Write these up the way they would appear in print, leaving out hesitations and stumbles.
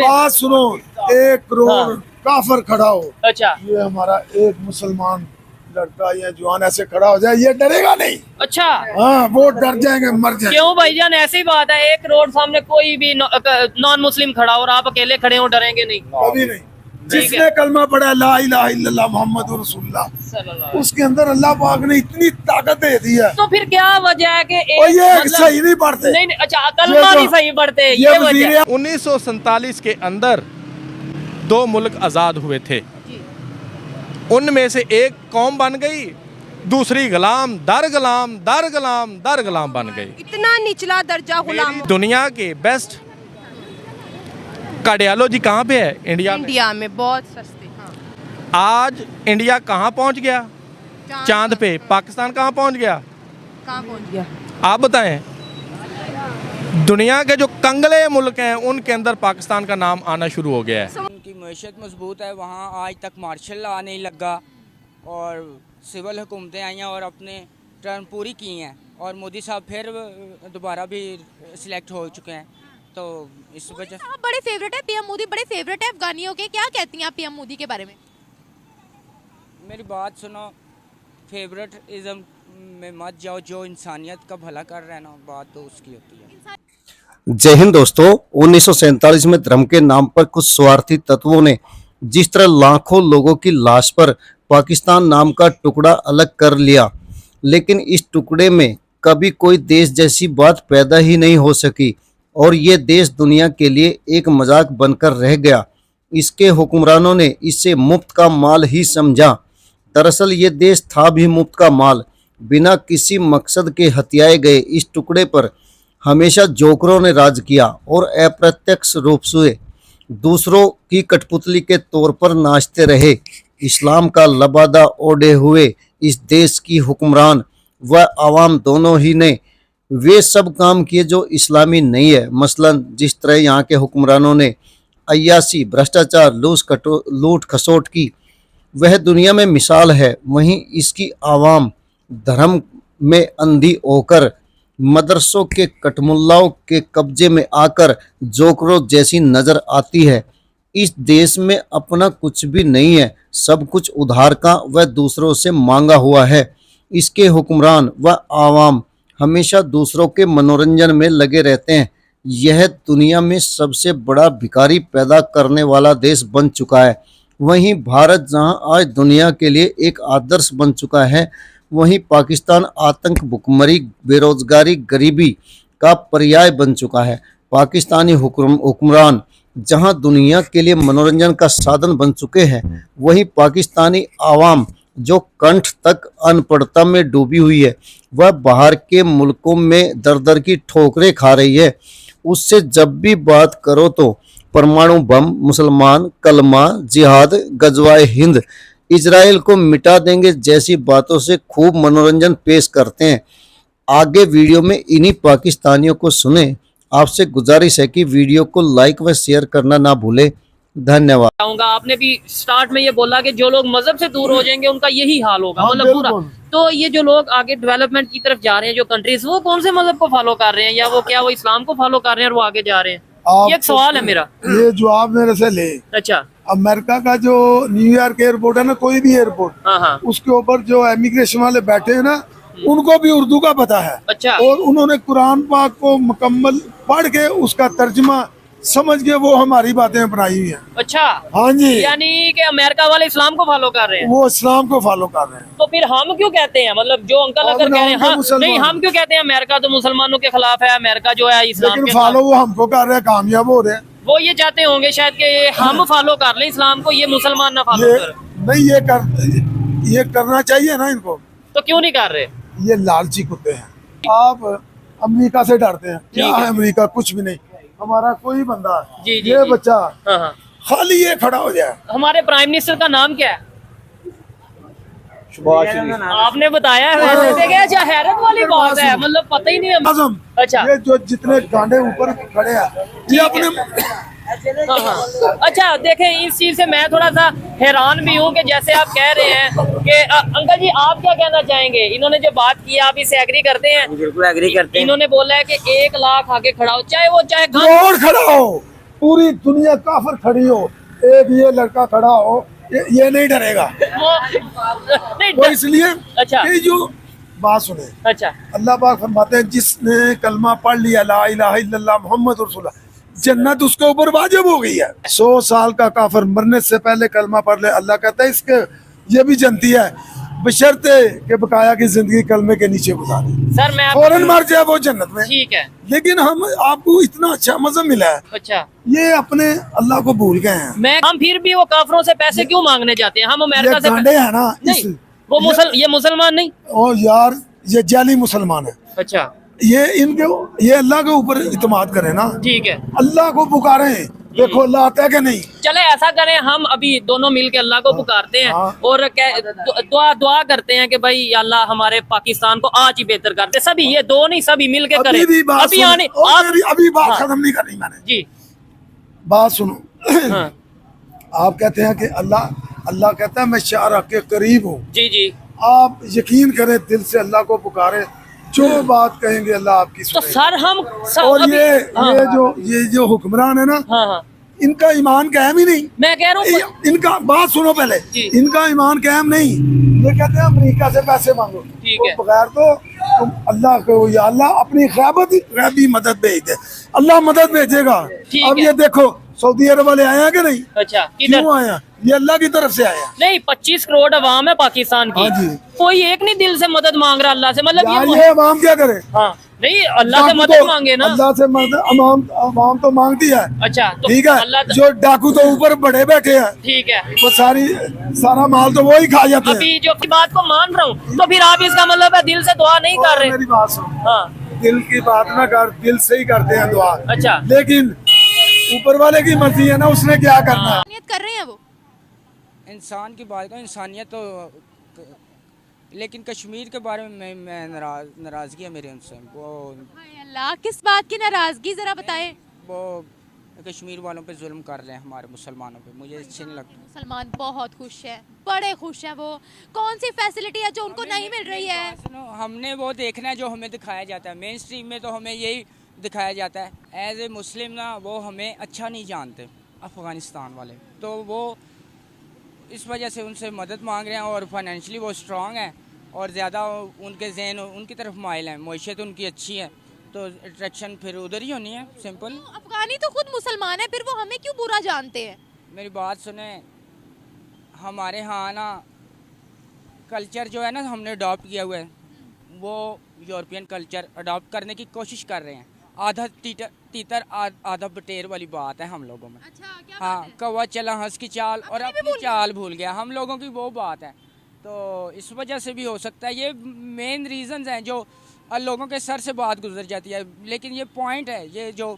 बात सुनो, 1 करोड़ हाँ। काफर खड़ा हो, अच्छा ये हमारा एक मुसलमान लड़का या जवान ऐसे खड़ा हो जाए, ये डरेगा नहीं। अच्छा। हाँ, वो डर जाएंगे, मर जाएंगे। क्यों भाईजान, ऐसी ही बात है, 1 करोड़ सामने कोई भी नॉन मुस्लिम खड़ा हो और आप अकेले खड़े हो, डरेंगे नहीं? कभी नहीं। जिसने कलमा पढ़ा ला इलाहा इल्लल्लाह मुहम्मदुर रसूलुल्लाह, सल्लल्लाहु उसके अंदर अल्लाह पाक ने इतनी ताकत दे दी है। तो फिर क्या वजह है कि और ये सही नहीं पढ़ते। नहीं, अच्छा कलमा नहीं सही पढ़ते, ये वजह है। 1947 के अंदर 2 मुल्क आज़ाद हुए थे, उनमें से एक कौम बन गई, दूसरी गुलाम दर गुलाम दर गुलाम दर गुलाम बन गई। इतना निचला दर्जा गुलाम। दुनिया के बेस्ट कार्डियोलॉजी कहाँ पे है? इंडिया में बहुत सस्ते। हाँ। आज इंडिया कहाँ पहुँच गया? चांद पे। पाकिस्तान कहाँ पहुँच गया? कहाँ पहुँच गया? आप बताएं। दुनिया के जो कंगले मुल्क हैं उनके अंदर पाकिस्तान का नाम आना शुरू हो गया है। उनकी मैशत मजबूत है, वहाँ आज तक मार्शल लॉ नहीं लगा और सिविल हुकूमतें आई हैं और अपने टर्म पूरी की हैं, और मोदी साहब फिर दोबारा भी सिलेक्ट हो चुके हैं, तो इस वजह से आप बड़े फेवरेट है, पीएम मोदी बड़े फेवरेट है अफगानियों के। क्या कहती हैं आप पीएम मोदी के बारे में? मेरी बात सुनो, फेवरेटिज्म में मत जाओ, जो इंसानियत का भला कर रहे हैं ना, बात तो उसकी होती है। जय हिंद दोस्तों। 1947 में धर्म के नाम पर कुछ स्वार्थी तत्वों ने जिस तरह लाखों लोगों की लाश पर पाकिस्तान नाम का टुकड़ा अलग कर लिया, लेकिन इस टुकड़े में कभी कोई देश जैसी बात पैदा ही नहीं हो सकी और ये देश दुनिया के लिए एक मजाक बनकर रह गया। इसके हुक्मरानों ने इसे मुफ्त का माल ही समझा। दरअसल ये देश था भी मुफ्त का माल। बिना किसी मकसद के हथियाए गए इस टुकड़े पर हमेशा जोकरों ने राज किया और अप्रत्यक्ष रूप से दूसरों की कठपुतली के तौर पर नाचते रहे। इस्लाम का लबादा ओढ़े हुए इस देश की हुक्मरान व आवाम दोनों ही ने वे सब काम किए जो इस्लामी नहीं है। मसलन जिस तरह यहाँ के हुक्मरानों ने अय्यासी, भ्रष्टाचार, लूट खसोट की, वह दुनिया में मिसाल है। वहीं इसकी आवाम धर्म में अंधी होकर मदरसों के कटमुल्लाओं के कब्जे में आकर जोकरों जैसी नजर आती है। इस देश में अपना कुछ भी नहीं है, सब कुछ उधार का व दूसरों से मांगा हुआ है। इसके हुक्मरान व आवाम हमेशा दूसरों के मनोरंजन में लगे रहते हैं। यह दुनिया में सबसे बड़ा भिखारी पैदा करने वाला देश बन चुका है। वहीं भारत जहां आज दुनिया के लिए एक आदर्श बन चुका है, वहीं पाकिस्तान आतंक, भुखमरी, बेरोजगारी, गरीबी का पर्याय बन चुका है। पाकिस्तानी हुक्मरान जहां दुनिया के लिए मनोरंजन का साधन बन चुके हैं, वहीं पाकिस्तानी आवाम जो कंठ तक अनपढ़ता में डूबी हुई है, वह बाहर के मुल्कों में दर दर की ठोकरें खा रही है। उससे जब भी बात करो तो परमाणु बम, मुसलमान, कलमा, जिहाद, गजवाए हिंद, इजराइल को मिटा देंगे जैसी बातों से खूब मनोरंजन पेश करते हैं। आगे वीडियो में इन्हीं पाकिस्तानियों को सुने। आपसे गुजारिश है कि वीडियो को लाइक व शेयर करना ना भूले। धन्यवाद। आपने भी स्टार्ट में ये बोला कि जो लोग मजहब से दूर हो जाएंगे उनका यही हाल होगा, हाँ, मतलब पूरा। बिल्कुल। तो ये जो लोग आगे डेवलपमेंट की तरफ जा रहे हैं, जो कंट्रीज, वो कौन से मजहब को फॉलो कर रहे हैं, या वो क्या वो इस्लाम को फॉलो कर रहे हैं और वो आगे जा रहे हैं? ये एक सवाल है मेरा। ये जवाब मेरे से ले। अच्छा। अमेरिका का जो न्यूयॉर्क एयरपोर्ट है ना, कोई भी एयरपोर्ट, हाँ हाँ। उसके ऊपर जो इमिग्रेशन वाले बैठे हैं ना, उनको भी उर्दू का पता है। अच्छा। और उन्होंने कुरान पाक को मुकम्मल पढ़ के उसका तर्जमा समझ के वो हमारी बातें अपनाई हुई हैं। अच्छा। हाँ जी। यानी कि अमेरिका वाले इस्लाम को फॉलो कर रहे हैं, वो इस्लाम को फॉलो कर रहे हैं। तो फिर हम क्यों कहते हैं, मतलब जो अंकल अगर कह रहे हैं, हाँ, नहीं, हम क्यों कहते हैं अमेरिका तो मुसलमानों के खिलाफ है, अमेरिका जो है इस्लाम लेकिन के फॉलो वो हमको कर रहे हैं, कामयाब हो रहे हैं। वो ये चाहते होंगे शायद कि हम फॉलो कर लें इस्लाम को, ये मुसलमान ना फॉलो ये कर। नहीं, ये करना चाहिए ना इनको। तो क्यों नहीं कर रहे? ये लालची कुत्ते हैं। आप अमेरिका से डरते हैं, क्या है अमेरिका? कुछ भी नहीं। हमारा कोई बंदा, जी, ये जी। बच्चा हाँ हाँ। खाली ये खड़ा हो जाए। हमारे प्राइम मिनिस्टर का नाम क्या है? आपने बताया है वैसे क्या? अच्छा, हैरत वाली बात है, मतलब पता ही नहीं है। आजम, अच्छा। ये जो जितने गांडे ऊपर खड़े हैं, ये अपने हाँ हाँ। अच्छा, देखें, इस चीज से मैं थोड़ा सा हैरान भी हूँ कि जैसे आप कह रहे हैं कि अंकल जी आप क्या कहना चाहेंगे? इन्होंने जो बात की आप इससे एग्री करते हैं? बिल्कुल एग्री करते हैं। इन्होंने बोला है कि 1 लाख आगे खड़ा हो, चाहे वो चाहे करोड़ खड़ा हो, पूरी दुनिया काफिर खड़ी हो, एक ये लड़का खड़ा हो, ये नहीं डरेगा। वो नहीं वो इसलिए अच्छा। कि जो बात सुने, अच्छा अल्लाह पाक फरमाते हैं जिसने कलमा पढ़ लिया ला इलाहा इल्लल्लाह मुहम्मद रसूलुल्लाह, जन्नत उसके ऊपर वाजिब हो गई है। 100 साल का काफिर मरने से पहले कलमा पढ़ ले, अल्लाह कहता है इसके ये भी जनती है, बशर्ते कि बकाया की जिंदगी कलमे के नीचे गुजारे, सर मैं फौरन मर जाए वो जन्नत में। ठीक है। लेकिन हम आपको इतना अच्छा मज़ा मिला है, अच्छा ये अपने अल्लाह को भूल गए हैं। मैं हम फिर भी वो काफरों से पैसे क्यों मांगने जाते हैं? हम ये अमेरिका से गांडे है ना, नहीं वो ये मुसलमान नहीं। ओ यार, ये जाली मुसलमान है। अच्छा ये ये अल्लाह के ऊपर इत्मीनान करें ना, ठीक है। अल्लाह को पुकारें, देखो अल्लाह आता है कि नहीं। चले ऐसा करें, हम अभी दोनों मिलके अल्लाह को पुकारते हैं हाँ। और दुआ करते हैं कि भाई या अल्लाह हमारे पाकिस्तान को आज ही बेहतर कर दे। सभी, ये दो नहीं, सभी मिलके करें। अभी भी बात अभी सुनो, आने अभी बात हाँ। खत्म नहीं करनी मैंने, जी बात सुनो। हाँ आप कहते हैं कि अल्लाह कहता है मैं शाह के करीब हूँ। जी जी। आप यकीन करें, दिल से अल्लाह को पुकारें, जो बात कहेंगे अल्लाह आपकी तो सुनेगा। सर हम और अभी, हाँ, ये जो हुक्मरान है ना, हाँ हाँ इनका ईमान कायम ही नहीं। मैं कह रहा हूँ इनका बात सुनो पहले, जी। इनका ईमान कायम नहीं। ये कहते हैं अमेरिका से पैसे मांगो, ठीक तो है। बगैर तो तुम अल्लाह को, या अल्लाह अपनी गैबी मदद भेज दे, अल्लाह मदद भेजेगा। ठीक अब है। ये देखो सऊदी अरब वाले आए हैं कि नहीं? अच्छा किधर? क्यों आए हैं? ये अल्लाह की तरफ से आए हैं। नहीं 25 करोड़ अवाम है पाकिस्तान की, हाँ जी। कोई एक नहीं दिल से मदद मांग रहा अल्लाह से, मतलब यार ये ये अवाम क्या करे? हाँ नहीं अल्लाह से डाकू मदद तो मांगे ना। अल्लाह से मदद अवाम तो मांगती है। अच्छा तो ठीक अल्लाह है, जो डाकू तो ऊपर बड़े बैठे हैं, ठीक है। वो सारा माल तो वो ही खा जाते हैं। अभी जो की बात को मान रहा हूँ, तो फिर आप इसका मतलब है दिल से दुआ नहीं कर रहे? मेरी बात सुन, हाँ दिल की बात ना कर, दिल से ही करते हैं दुआ। अच्छा। लेकिन ऊपर वाले की मर्जी है ना, उसने क्या करना है। नियत कर रहे हैं वो। इंसान की बात करो, इंसानियत तो, लेकिन कश्मीर के बारे में मैं नाराज़गी है मेरे उनसे। वो हाय अल्लाह, किस बात की नाराजगी जरा बताएं। वो कश्मीर वालों पे जुल्म कर रहे हैं, हमारे मुसलमानों पे, मुझे अच्छे नहीं लगता। मुसलमान बहुत खुश है, बड़े खुश है। वो कौन सी फैसिलिटी है जो उनको नहीं मिल रही है? सुनो, हमने वो देखना है जो हमें दिखाया जाता है, मेन स्ट्रीम में तो हमें यही दिखाया जाता है। एज ए मुस्लिम ना, वो हमें अच्छा नहीं जानते अफ़गानिस्तान वाले, तो वो इस वजह से उनसे मदद मांग रहे हैं। और फाइनेंशियली वो स्ट्रांग है और ज़्यादा उनके जहन उनकी तरफ माइल है, मईशत उनकी अच्छी है, तो अट्रैक्शन फिर उधर ही होनी है, सिंपल। अफगानी तो खुद मुसलमान है, फिर वो हमें क्यों बुरा जानते हैं? मेरी बात सुने, हमारे यहाँ ना कल्चर जो है ना, हमने अडॉप्ट किया हुआ है, वो यूरोपियन कल्चर अडॉप्ट करने की कोशिश कर रहे हैं। आधा तीतर आधा बटेर वाली बात है हम लोगों में। अच्छा क्या हाँ, कौवा चला हंस की चाल और अपनी चाल भूल गया, हम लोगों की वो बात है। तो इस वजह से भी हो सकता है, ये मेन रीजंस हैं जो लोगों के सर से बात गुजर जाती है। लेकिन ये पॉइंट है, ये जो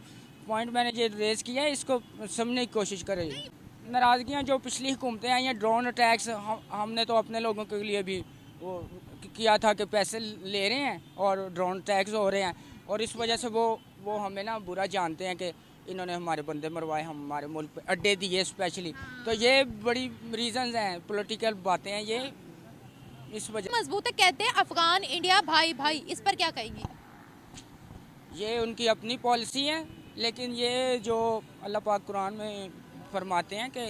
पॉइंट मैंने ये रेज किया है, इसको समझने की कोशिश करें। नाराज़गियाँ जो पिछली हुकूमतें आई हैं, ड्रोन अटैक्स, हमने तो अपने लोगों के लिए भी वो किया था कि पैसे ले रहे हैं और ड्रोन अटैक्स हो रहे हैं, और इस वजह से वो हमें ना बुरा जानते हैं कि इन्होंने हमारे बंदे मरवाए, हमारे मुल्क पे अड्डे दिए स्पेशली। तो ये बड़ी रीजंस हैं, पॉलिटिकल बातें हैं ये, इस वजह। मजबूत है, कहते हैं अफगान इंडिया भाई भाई, इस पर क्या कहेंगी? ये उनकी अपनी पॉलिसी है, लेकिन ये जो अल्लाह पाक कुरान में फरमाते हैं कि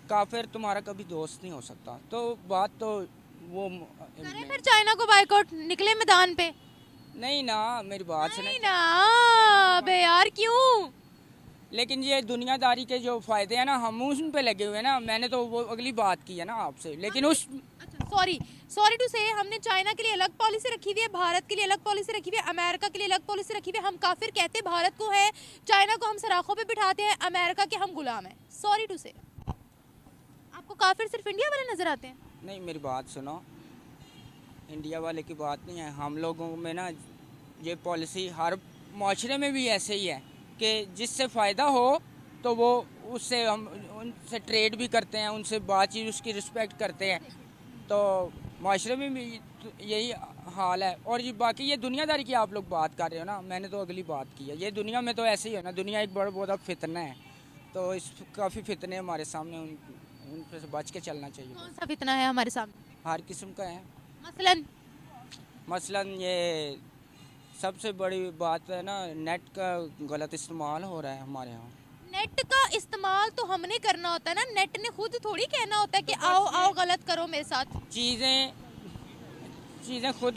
काफिर तुम्हारा कभी दोस्त नहीं हो सकता, तो बात तो वो करें फिर चाइना को बाइकआउट, निकले मैदान पे? नहीं ना, मेरी बात सुने। नहीं ना बे यार, क्यों? लेकिन ये दुनियादारी के जो फायदे हैं ना, हम उन पे लगे हुए हैं ना। मैंने तो वो अगली बात की है ना आपसे, लेकिन उस सॉरी टू से, हमने चाइना के लिए अलग पॉलिसी रखी हुई है, भारत के लिए अलग पॉलिसी रखी हुई है, अमेरिका के लिए अलग पॉलिसी रखी हुई है। हम काफिर कहते हैं भारत को है, चाइना को हम सराखों पे बिठाते हैं, अमेरिका के हम गुलाम हैं। सॉरी टू से, आपको काफिर सिर्फ इंडिया वाले नजर आते हैं? नहीं, मेरी बात सुनो, इंडिया वाले की बात नहीं है। हम लोगों में ना ये पॉलिसी हर माशरे में भी ऐसे ही है कि जिससे फ़ायदा हो तो वो उससे हम उनसे ट्रेड भी करते हैं, उनसे बातचीत, उसकी रिस्पेक्ट करते हैं। तो माशरे में भी यही हाल है। और ये बाकी ये दुनियादारी की आप लोग बात कर रहे हो ना, मैंने तो अगली बात की है। ये दुनिया में तो ऐसे ही है ना, दुनिया एक बड़ा फितना है, तो इस काफ़ी फितने हमारे सामने, उन से बच के चलना चाहिए। कौन सा फितना है हमारे सामने? हर किस्म का है। मसलन ये सबसे बड़ी बात है ना, नेट का गलत इस्तेमाल हो रहा है हमारे यहाँ। नेट का इस्तेमाल तो हमने करना होता है ना, नेट ने खुद थोड़ी कहना होता है कि आओ आओ गलत करो मेरे साथ। चीज़ें खुद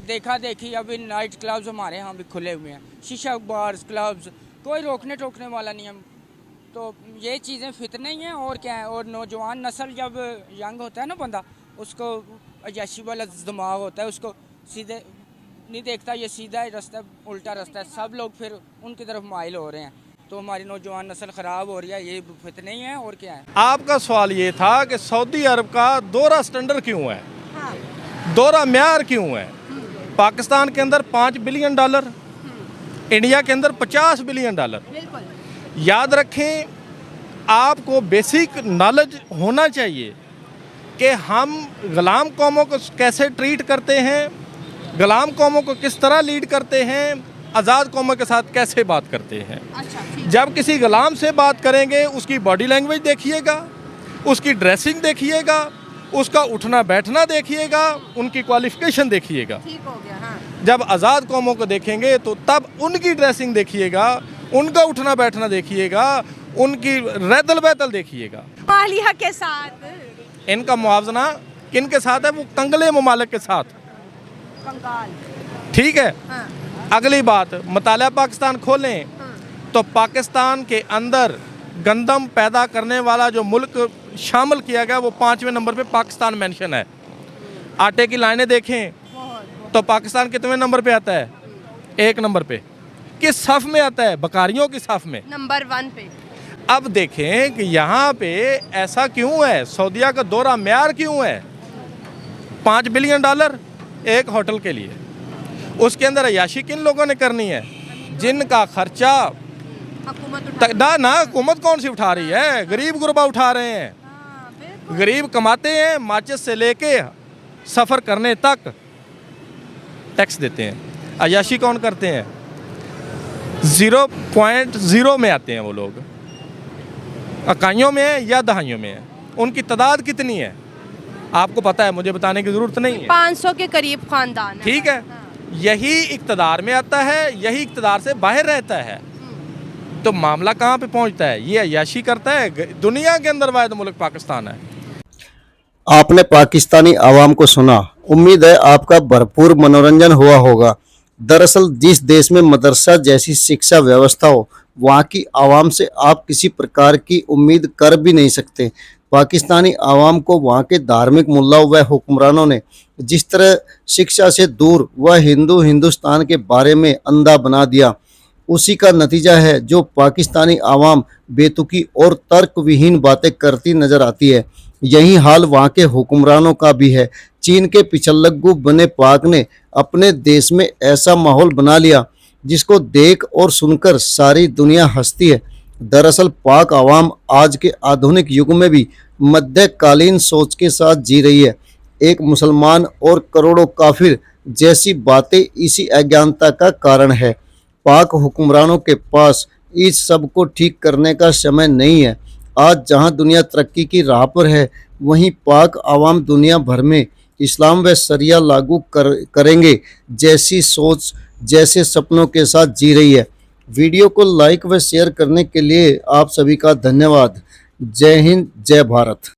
देखा देखी। अभी नाइट क्लब्स हमारे यहाँ भी खुले हुए हैं, शीशा बार्स क्लब्स, कोई रोकने टोकने वाला नहीं है। तो ये चीज़ें फितने ही हैं और क्या है। और नौजवान नस्ल जब यंग होता है ना बंदा, उसको अयाशी वाला दिमाग होता है, उसको सीधे नहीं देखता, ये सीधा ही रास्ता उल्टा रास्ता है। सब लोग फिर उनकी तरफ माइल हो रहे हैं, तो हमारी नौजवान नस्ल ख़राब हो रही है। ये फितने ही हैं और क्या है। आपका सवाल ये था कि सऊदी अरब का दोहरा स्टैंडर्ड क्यों है, दोहरा म्यार क्यों है। पाकिस्तान के अंदर $5 बिलियन, इंडिया के अंदर $50 बिलियन। याद रखें, आपको बेसिक नॉलेज होना चाहिए कि हम गुलाम कौमों को कैसे ट्रीट करते हैं, गुलाम कौमों को किस तरह लीड करते हैं, आज़ाद कौमों के साथ कैसे बात करते हैं। जब किसी गुलाम से बात करेंगे, उसकी बॉडी लैंग्वेज देखिएगा, उसकी ड्रेसिंग देखिएगा, उसका उठना बैठना देखिएगा, उनकी क्वालिफिकेशन देखिएगा। ठीक हो गया, हाँ। जब आज़ाद कौमों को देखेंगे तो तब उनकी ड्रेसिंग देखिएगा, उनका उठना बैठना देखिएगा, उनकी रैदल बैतल देखिएगा। मालिया के साथ इनका मुआवजना किन के साथ है? वो कंगले ममालिक के साथ। कंगाल। ठीक है। हाँ। अगली बात, मुताला पाकिस्तान खोलें तो पाकिस्तान के अंदर गंदम पैदा करने वाला जो मुल्क शामिल किया गया वो 5वें नंबर पे पाकिस्तान मेंशन है। आटे की लाइनें देखें तो पाकिस्तान कितने नंबर पे आता है? 1 नंबर पे। किस सफ़ में आता है? बकारियों की सफ़ में, नंबर 1 पे। अब देखें कि यहाँ पे ऐसा क्यों है, सऊदीया का दोहरा म्यार क्यों है। $5 बिलियन एक होटल के लिए, उसके अंदर अयाशी किन लोगों ने करनी है? जिनका खर्चा ना हुकूमत कौन सी उठा रही है, गरीब गुरबा उठा रहे हैं। गरीब कमाते हैं, माचिस से लेके सफ़र करने तक टैक्स देते हैं। अयाशी कौन करते हैं? 0.0 में आते हैं वो लोग, इकाइयों में है या दहाइयों में है। उनकी तादाद कितनी है आपको पता है, मुझे बताने की ज़रूरत नहीं है। 500 के करीब खानदान है। ठीक है। यही इक़्तिदार में आता है, यही इक़्तिदार से बाहर रहता है, तो मामला कहाँ पे पहुँचता है? ये अय्याशी करता है। दुनिया के अंदर वाहिद मुल्क पाकिस्तान है। आपने पाकिस्तानी आवाम को सुना। उम्मीद है आपका भरपूर मनोरंजन हुआ होगा। दरअसल जिस देश में मदरसा जैसी शिक्षा व्यवस्था हो, वहाँ की आवाम से आप किसी प्रकार की उम्मीद कर भी नहीं सकते। पाकिस्तानी आवाम को वहाँ के धार्मिक मुल्ला व हुक्मरानों ने जिस तरह शिक्षा से दूर व हिंदुस्तान के बारे में अंधा बना दिया, उसी का नतीजा है जो पाकिस्तानी आवाम बेतुकी और तर्कविहीन बातें करती नजर आती है। यही हाल वहाँ के हुक्मरानों का भी है। चीन के पिछलग्गू बने पाक ने अपने देश में ऐसा माहौल बना लिया जिसको देख और सुनकर सारी दुनिया हंसती है। दरअसल पाक आवाम आज के आधुनिक युग में भी मध्यकालीन सोच के साथ जी रही है। एक मुसलमान और करोड़ों काफिर जैसी बातें इसी अज्ञानता का कारण है। पाक हुक्मरानों के पास इस सब को ठीक करने का समय नहीं है। आज जहां दुनिया तरक्की की राह पर है, वहीं पाक आवाम दुनिया भर में इस्लाम व शरिया लागू करेंगे जैसी सोच, जैसे सपनों के साथ जी रही है। वीडियो को लाइक व शेयर करने के लिए आप सभी का धन्यवाद। जय हिंद, जय भारत।